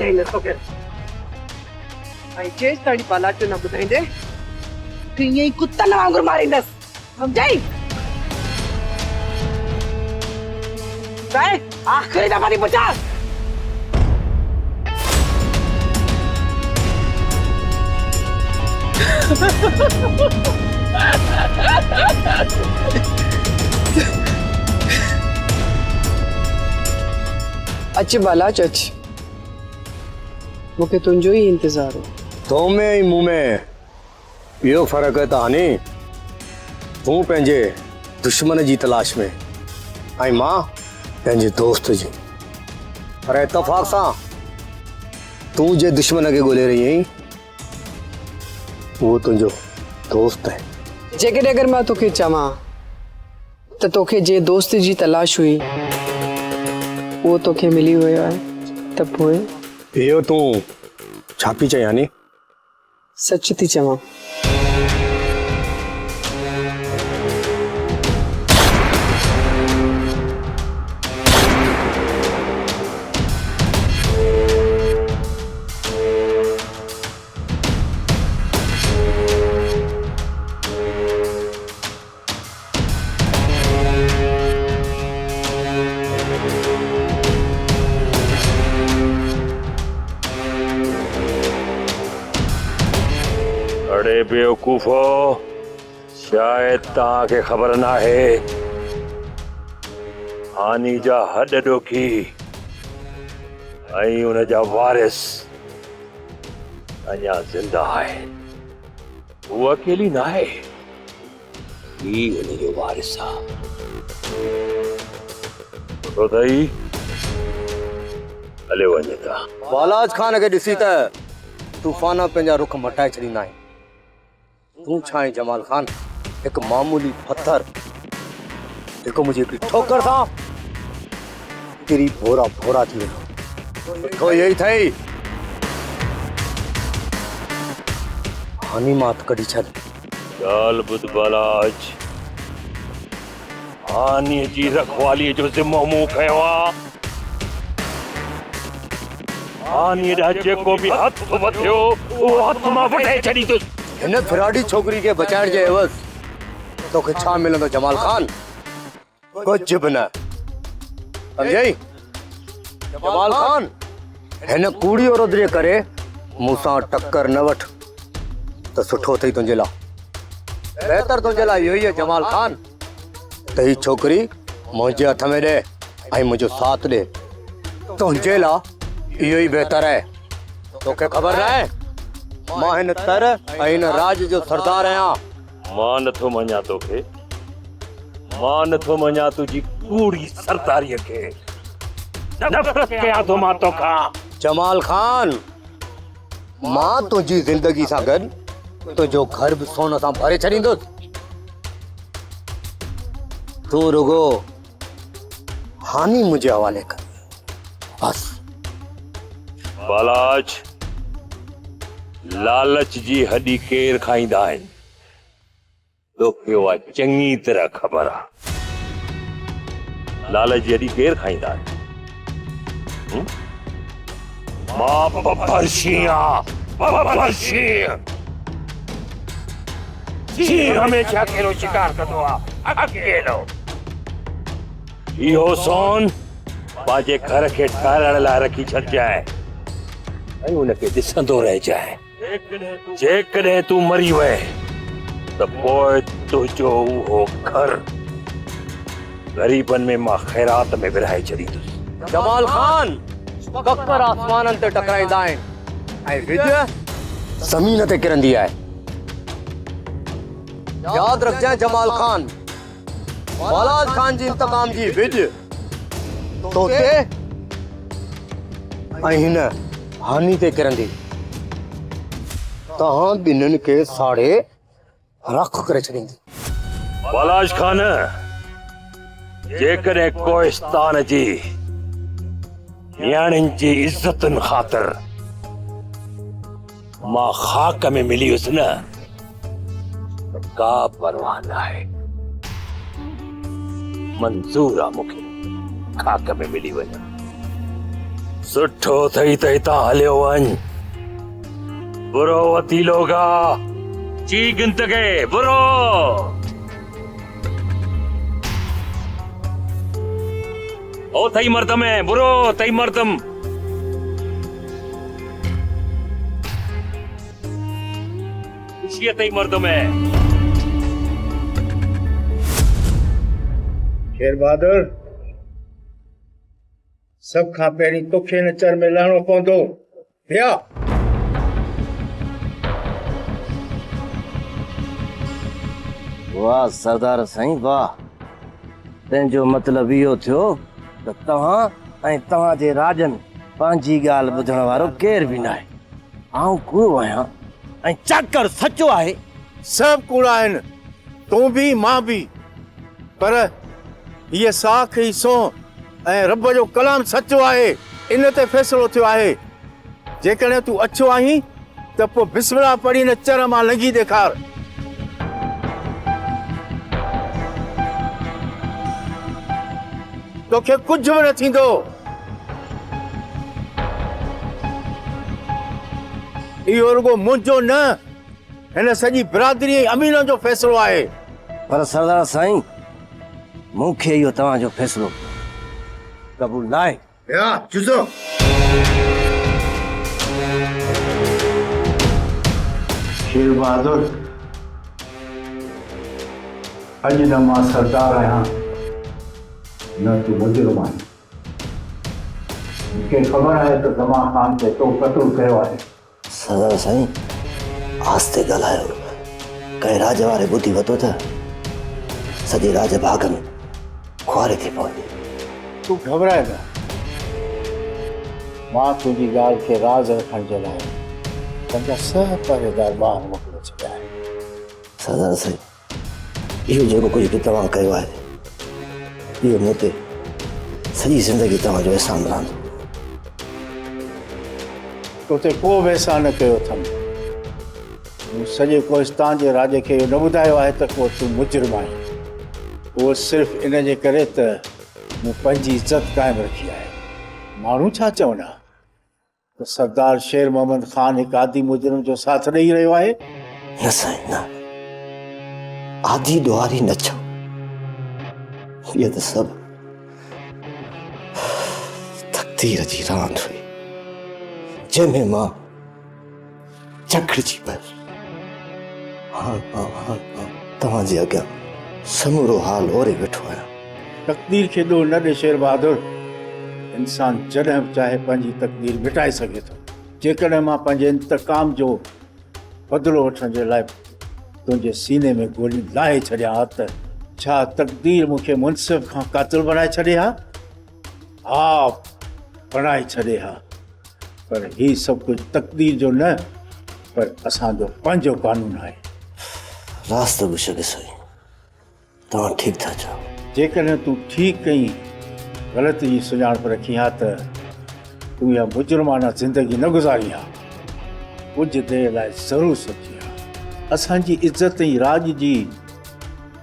ॿुधाईंदसि तोखे। ऐं जेसि ताईं बालाचो न ॿुधाईंदे तूं ईअं ई कुतनि वांगुरु मारींदसि, सम्झाई? आख़िरी दफ़ा थी पुछां। अच बालाच अच, मूंखे तुंहिंजो ई इंतज़ार हो। तो में ऐं मूं में इहो फ़र्क़ु त हाने, तूं पंहिंजे दुश्मन जी तलाश में ऐं मां पंहिंजे दोस्त जी। पर इतफ़ाक़ सां तूं जे दुश्मन खे ॻोल्हे रही आहीं उहो तुंहिंजो दोस्त आहे। जेकॾहिं अगरि मां तोखे चवां त तोखे जे दोस्त जी तलाश हुई उहो तोखे मिली वियो आहे त पोइ इहो तूं छा पई चई यानी? सच थी चवां। अरे बेवकूफ़ो, शायद तव्हांखे ख़बर न आहे हानी जा हॾ ॾोखी ऐं हुन जा वारिस अञा ज़िंदा आहे। हू अकेली न आहे, ही हुन जो वारिस आहे। तई हले वञे था। बालाज खान खे ॾिसी त तूफ़ान पंहिंजा रुख मटाए छॾींदा आहिनि। तूं छा आहे जमाल खान, हिकु मामूली पत्थर जेको मुंहिंजी हिकिड़ी ठोकर सां किरी भोरा भोरा थी वेंदो। सुठो इहो ई अथई, हानी मात कढी छॾ। ॻाल ॿुध बालाज, हानीअ जी रखवालीअ जो ज़िम्मो मूं खयो आहे। हानीअ ॾांहुं जेको बि हथ वधियो उहो हथ मां वढाए छॾींदुसि। हिन फिराडी छोकिरी खे बचाइण जे एवज़ तोखे छा मिलंदो जमाल खान? कुझु बि न, सम्झई? जमाल खान, हिन कूड़ी औरत जे करे मूंसां टक्कर न वठ त सुठो अथई तुंहिंजे लाइ। बहितर तुंहिंजे लाइ इहो ई आहे जमाल खान त ही छोकिरी मुंहिंजे हथ में ॾे ऐं मुंहिंजो साथ ॾे। तुंहिंजे लाइ इहो ई बहितर आहे। तोखे ख़बर न आहे मां हिन तर ऐं हिन राज जो सरदार आहियां। मां नथो मञा तोखे, मां नथो मञा तुंहिंजी कूड़ी सरदारीअ खे। नफ़रत कयां थो मां तोखां। जमाल खान, मां तुंहिंजी ज़िंदगी सां गॾु तुंहिंजो घर बि सोन सां भरे छॾींदुसि। तूं रुगो हानी मुंहिंजे हवाले कर बस। बालाज, लालच जी हॾी केर खाईंदा आहिनि तोखे उहा चङी तरह ख़बर आहे। लालच जी हॾी केर खाईंदा आहिनि? मां बब्बर शींहुं आहियां। शींहुं हमेशह अकेलो शिकार कंदो आहे, अकेलो। इहो सोन पंहिंजे घर खे ठाहिण लाइ रखी छॾिजांइ ऐं हुनखे ॾिसंदो रहिजांइ। जेकॾहिं तूं मरी वए त पोइ तुंहिंजो उहो घर ग़रीबनि में मां ख़ैरात में विरहाए छॾींदुसि। जमाल खान, ककर आसमाननि ते टकराईंदा आहिनि ऐं विज ज़मीन ते किरंदी आहे। यादि रखजांइ जमाल खान, बालाज खान जी इंतकाम जी विज तोते ऐं हिन हानी ते किरंदी। तव्हां ॿिन्हिनि खे साड़े राख करे छॾींदी। बालाज खान, जेकॾहिं कोहिस्तान जी न्याणियुनि जी इज़तुनि ख़ातिर मां ख़ाक में मिली हुअसि न, का परवाह न आहे। मंज़ूर आहे मूंखे खाक में मिली वञा। सुठो थई त हितां हलियो वञ। बुरो वतीलोगा ची गिनत के बुरो। ओ थई मर्दम है बुरो, थई मर्दम। खुशी थई मर्दम है। शेर बहादुर, सब खां पहिरीं तोखे हिन चर में लहणो पवंदो। भैया वाह सरदार साईं वाह। तंहिंजो मतिलबु इहो थियो त तव्हां ऐं तव्हांजे राजन पंहिंजी ॻाल्हि ॿुधण वारो केरु बि न आहे। आऊं कूड़ो आहियां ऐं चाकर सचो आहे। सब कूड़ा आहिनि, तूं बि मां बि, पर हीअ साख ई सो ऐं रब जो कलाम सचो आहे। इन ते फ़ैसिलो थियो आहे। जेकॾहिं तूं अछो आहीं त पोइ बिस्मिल्लाह पढ़ी न चर मां लंघी ॾेखार। तोखे कुझु बि न थींदो। इहो रुगो मुंहिंजो न, हिन सॼी बिरादरी ऐं अमीननि जो फ़ैसिलो आहे। पर सरदार साईं मूंखे इहो तव्हांजो फ़ैसिलो क़बूल न आहे। या जुज़ो शेर बहादुर, अॼु न मां सरदार आहियां न तूं मुजरिम आहीं। मूंखे ख़बर आहे त ज़मा ख़ान ते तो क़त्ल कयो आहे। सरदार साईं आस्ते ॻाल्हायो। कंहिं राज वारे ॿुधी वरितो त सॼे राज भाग में खुआरे थी पवंदी। तूं घबराए न। मां तुंहिंजी ॻाल्हि खे राज़ रखण जे लाइ पंहिंजा सभु पहरेदार ॿार मोकिले छॾिया आहिनि। सरदार साईं इहो जेको कुझु बि तव्हां कयो आहे इहो मूं ते सॼी ज़िंदगी तव्हांजो एहसान रहंदो। तोते को बि एहसान न कयो अथमि। मूं सॼे कोहिस्तान जे राज खे इहो न ॿुधायो आहे त को तूं मुजरिम आहीं। उहो सिर्फ़ु इन जे करे त मूं पंहिंजी इज़त क़ाइमु रखी आहे। माण्हू छा चवंदा त सरदार शेर मोहम्मद ख़ान हिकु आदि मुजरिम जो साथ ॾेई रहियो आहे। न साईं न, आदि ॾुआरी न छो। इहा त सभु तक़दीर जी रांदि हुई जंहिंमें मां चखड़िजी पियुसि। हाँ तव्हांजे अॻियां समूरो हाल ओरे वेठो आहियां। तक़दीर खे ॾोह न ॾे शेर बहादुर। इंसान जॾहिं बि चाहे पंहिंजी तक़दीर मिटाए सघे थो। जेकॾहिं मां पंहिंजे इंतकाम जो बदिलो वठण जे लाइ तुंहिंजे सीने में गोली लाहे छॾियां हा त छा तक़दीर मूंखे मुनसिफ़ खां क़ातिल बणाए छॾे हा? हा बणाए छॾे हा। पर ही सभु कुझु तक़दीर जो न, पर असांजो पंहिंजो कानून आहे। रास्त गुशे साईं तव्हां ठीकु था चओ। जेकॾहिं तूं ठीकु कहीं ग़लति जी सुञाणप रखी हा त तूं इहा मुजरिमाना ज़िंदगी न गुज़ारी हा। कुझु देरि लाइ ज़रूरु सोची हा। असांजी इज़त ऐं राज जी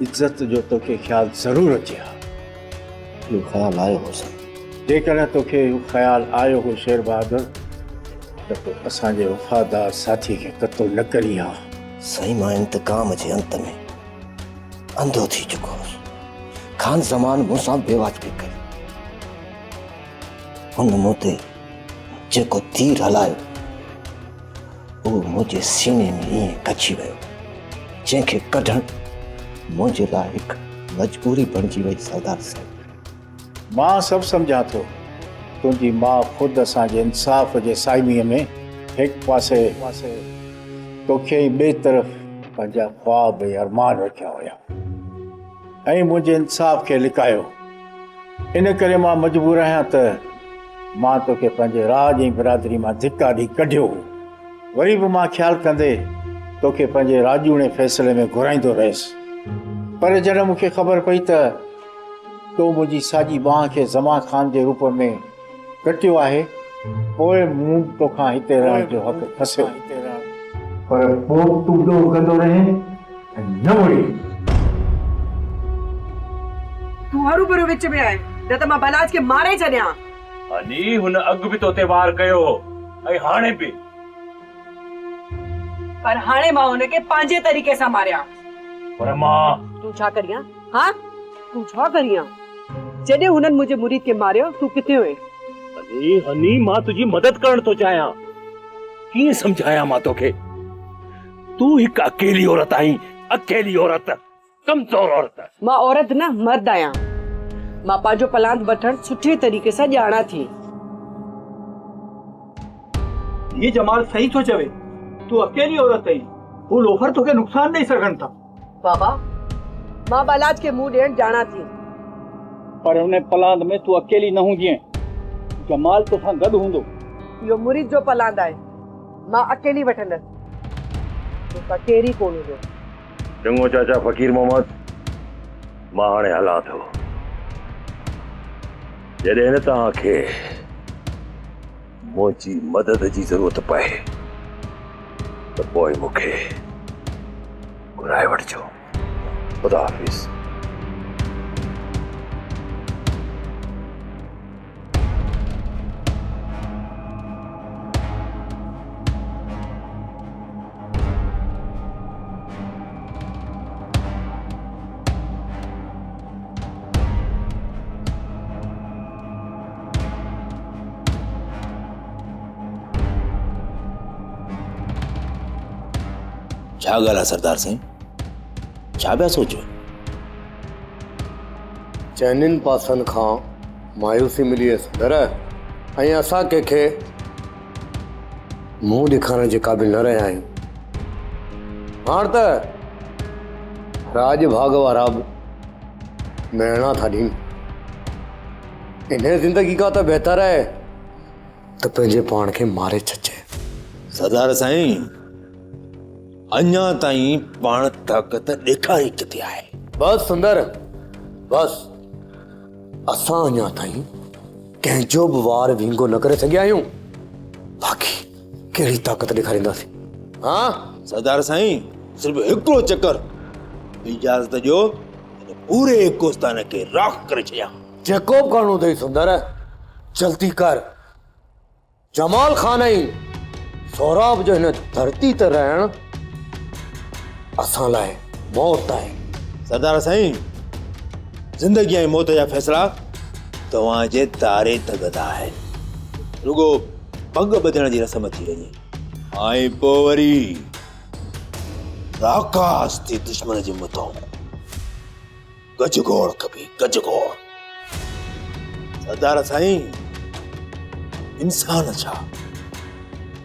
इज़त जो तोखे ख़्यालु ज़रूरु अचे हा। इहो ख़्यालु आयो हो साईं। जेकॾहिं तोखे इहो ख़्यालु आयो हो शेर बहादुर त पोइ असांजे वफ़ादार साथी खे क़त्ल न करी हा। साईं मां इंतकाम जे अंत में अंधो थी चुको हुउसि। खान ज़मान मूंसां बेवाजबी कई। हुन मूं ते जेको तीर हलायो उहो मुंहिंजे सीने में ईअं कची वियो जंहिंखे कढणु मुंहिंजे लाइ हिकु मजबूरी बणिजी वई। सरदार साहिब मां सभु सम्झां थो। तुंहिंजी माउ ख़ुदि असांजे इंसाफ़ जे साइमीअ में हिकु पासे तोखे ई ॿिए तरफ़ पंहिंजा ख़्वाब ऐं अरमान रखिया हुया ऐं मुंहिंजे इंसाफ़ खे लिकायो। इन करे मां मजबूर आहियां त मां तोखे पंहिंजे राज ऐं बिरादरी मां धिका ॾेई कढियो। वरी बि मां ख़्यालु कंदे तोखे पंहिंजे राजूणे फ़ैसिले में घुराईंदो रहियुसि। पर जॾहिं मूंखे ख़बर पई त तो मुंहिंजी साॼी बांह खे ज़मा ख़ान जे रूप में कटियो आहे, पोइ मूं तोखां हिते रहण जो हक़ खसियो। पर पोइ तूं ॾोह कंदो रहे ऐं न मुड़ी। तूं हरू भरू विच में आहे न त मां बनाज खे मारे छॾियां। हनी हुन अग भी तोते वार कयो ऐं हाणे भी। पर हाणे मां हुनखे पंहिंजे तरीक़े सां मारिया। पर मां तूं छा करियां? हाँ, तूं छा करियां? जॾहिं हुननि मुंहिंजे मुरीद खे मारियो, तूं किथे हुए? अरे हनी, मां तुझी मदद करण तो चाहियां। कीअं समझायां मां तोखे? तू हिक अकेली औरत आहीं, अकेली औरत, कमज़ोर औरत। मां औरत न, मर्द आहियां। मां पंहिंजो पलांद वठण सुठे तरीक़े सां ॼाणा थी। ये जमाल सही तो चवे, तू अकेली औरत आई, वो लोफर तोखे नुकसान नहीं सघन था। बाबा, मां बालाज के मुंह ॾियण ॼाणा थी। पर उन पलांद में तू अकेली न हुजे, जमाल तोसां गॾु हूंदो। इहो मुरीद जो पलांद आहे, मां अकेली वठंदसि। तोसां केरी कोन हूंदो। चङो चाचा फ़कीर मोहम्मद, मां हाणे हलां थो। जॾहिं तव्हांखे मुंहिंजी मदद जी ज़रूरत पए त पोइ मूंखे घुराए वठिजो। खुदा हाफ़िज़। छा ॻाल्हि आहे सरदार साईं? छा पिया सोचो? चइनिनि पासनि खां मायूसी मिली संदर, ऐं असां कंहिंखे मुंहुं ॾेखारण जे क़ाबिल न रहिया आहियूं। हाणे त राज भाग वारा बि मेणा था ॾियनि। इन ज़िंदगी खां त बहितर आहे त पंहिंजे पाण खे मारे छॾे। सरदार साईं, अञा ताईं पाण ताक़त ॾेखारी किथे आहे? बस सुंदर, बस असां अञा ताईं कंहिंजो बि वार विंगो न करे सघिया आहियूं। बाक़ी कहिड़ी ताक़त ॾेखारींदासीं? हाँ सरदार साईं, सिर्फ़ हिकिड़ो चक्कर इजाज़त ॾियो, पूरे हिंदुस्तान खे राख करे छॾियां। जेको बि करणो अथई सुंदर, जल्दी कर। जमाल खान ऐं सौराब जो हिन धरती ते रहण असां लाइ मौत आहे। सरदार साईं, ज़िंदगी ऐं मौत जा फ़ैसिला तव्हांजे तारे तगदा आहिनि। रुगो पग ॿधण जी रस्म थी वञे, ऐं पोइ वरी आकाश ते दुश्मन जे मथां गजगोड़ खपे, गजगोड़। सरदार साईं, इंसान छा,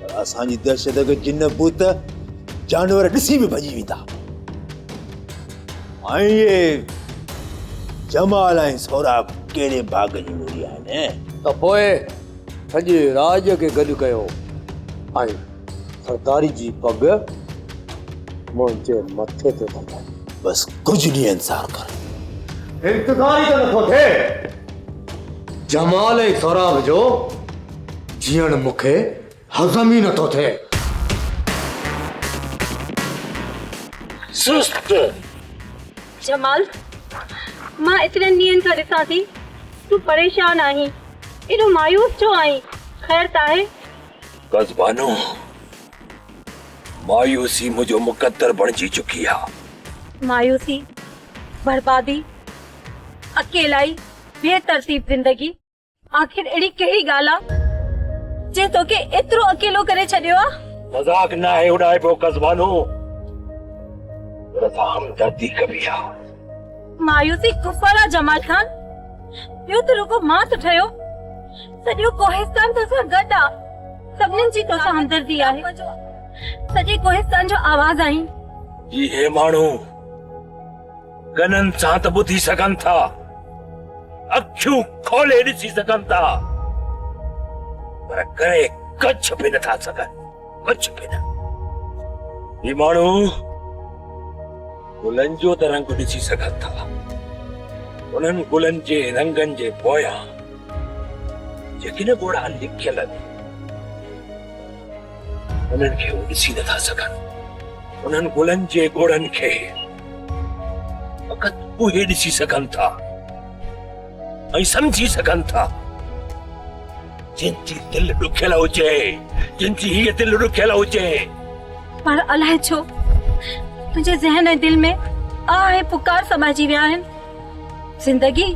पर असांजी दहशत खे जिन भूत जानवर ॾिसी बि भॼी वेंदा। ऐं ये जमाल ऐं सौराब कहिड़े भाग जी मूरी आहिनि? त पोइ सॼे राज खे गॾु कयो ऐं सरदारी जी पग मुंहिंजे मथे ते थो। बस कुझु ॾींहं इंतज़ार कर। इंतज़ार ई त नथो थिए। जमाल ऐं सौराब जो जीअण मूंखे हज़म ई नथो थिए। सुस्त। जमाल, मां इतने ॾींहंनि खां ॾिसां थी तूं परेशान आहीं, एॾो मायूस छो आहीं? ख़ैर त आहे? कज़बानो, मायूसी मुझो मुक़द्दर बणिजी चुकी आहे। मायूसी, बर्बादी, अकेलाई, बेतरतीब जिंदगी, आखिर अहिड़ी कहिड़ी ॻाल्हि आहे जे तोखे एतिरो अकेलो करे छॾियो आहे? मज़ाक न आहे उॾाए पियो कज़बानो, रज़ा हमदर्दी कबी आहे। मायूसी कुफर आहे जमाल खान। ॿियो त रुगो मां त ठहियो, सॼो कोहिस्तान तोसां गॾु आहे। सभिनीनि जी तोसां हमदर्दी आहे। सॼे कोहिस्तान जो आवाज़ आहीं। इहे माण्हू कननि सां त ॿुधी सघनि था, अखियूं खोले ॾिसी सघनि था, पर करे कुझु बि नथा सघनि, कुझु बि न। ही माण्हू गुलनि जो त रंग ॾिसी सघनि था, उन्हनि गुलनि जे रंगनि जे पोयां जेके न ॻोढ़ा लिखियल आहिनि उन्हनि खे ॾिसी नथा सघनि। उन्हनि गुलनि जे ॻोढ़नि खे फ़क़ति उहे ॾिसी सघनि था ऐं सम्झी सघनि था जिनजी दिल दुखियल हुजे, जिनजी हीअ दिल दुखियल हुजे। पर अलाए छो तुझे ज़हन ऐं दिल में आहे पुकार समाजी विया आहिनि। जिंदगी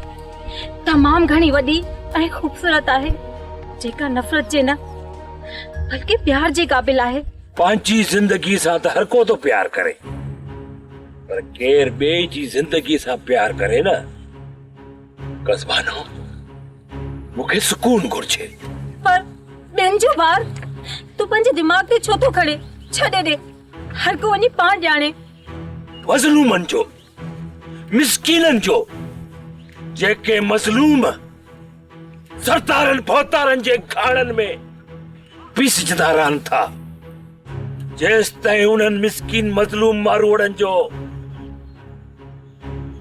तमाम घणी वॾी ऐं खूबसूरत आहे, जेका नफ़रत जे न बल्कि प्यार जे क़ाबिल आहे। पंहिंजी जिंदगी सां त हर को तो प्यार करे, पर केर ॿिए जी जिंदगी सां प्यार करे न, कसबानो मूंखे सुकून घुर्जे। पर ॿियनि जो बार तूं पंहिंजे दिमाग़ ते छो थो खणे? छॾे ॾे, हर को वञी पाण ॼाणे। मज़लूमनि जो, मिस्कीननि जो, जेके मज़लूम सरदारनि फौतारनि जे गाड़नि में पीसजंदा रहनि था, जेसि ताईं उन्हनि मिस्कीन मज़लूम मारूड़नि जो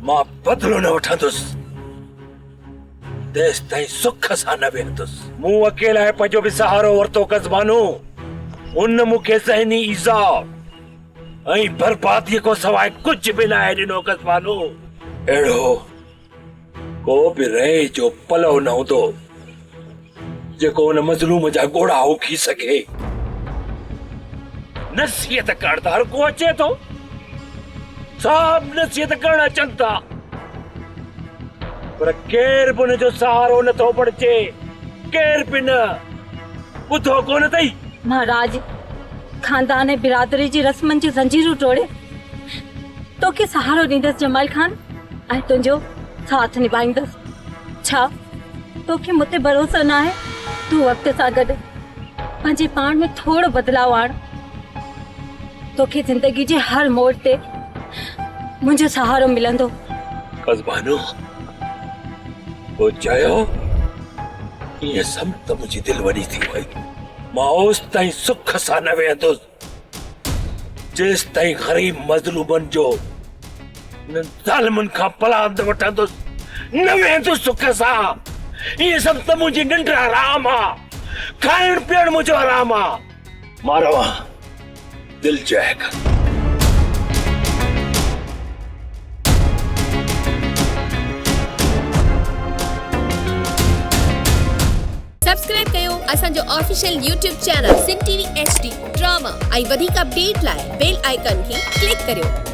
मां बदिलो न वठंदुसि, तेसि ताईं सुख सां न वेहंदुसि। मूं अकेला पंहिंजो बि सहारो वरितो कसबानो, उन मूंखे ज़हनी ईज़ा ऐं बर्बादीअ को सवाइ कुझु बि न आहे ॾिनो कसबानो। अहिड़ो को बि रहे जो पलव न हूंदो जेको उन मज़लूम जा ॻोड़ा औखी सघे। नसीहत करण त हर को अचे थो, सभु नसीहत करण अचनि था, पर केर बि उनजो सहारो नथो बणिजे, केर बि न। ॿुधो कोन अथई महाराज खानदान ऐं बिरादरी जी रस्मनि जी ज़ंजीरूं तोड़े तोखे सहारो ॾींदसि जमाल खान, ऐं तुंहिंजो साथ निभाईंदसि। छा तोखे मूं ते भरोसो न आहे? तूं वक़्त सां गॾु पंहिंजे पाण में थोरो बदिलाव आण, तोखे ज़िंदगी जे हर मोड़ ते मुंहिंजो सहारो मिलंदो। कसबानो वो चयो, ये सम त मुंहिंजी दिलि वॾी थी वई, मां ओसि ताईं सुख सां न वेहंदुसि जेसि ताईं ग़रीब मज़लूमनि जो न ज़ालिमनि खां पलाह न वठंदुसि, न वेहंदुसि सुख सां। ये सभु त मुंहिंजी निंड हराम आहे, खाइण पीअण मुंहिंजो हराम आहे। मां रवां दिलि जाएगा। सब्सक्राइब कयो असांजो official YouTube channel Singh TV HD drama ऐं वधीक अपडेट लाइ बेल आइकन खे क्लिक करियो।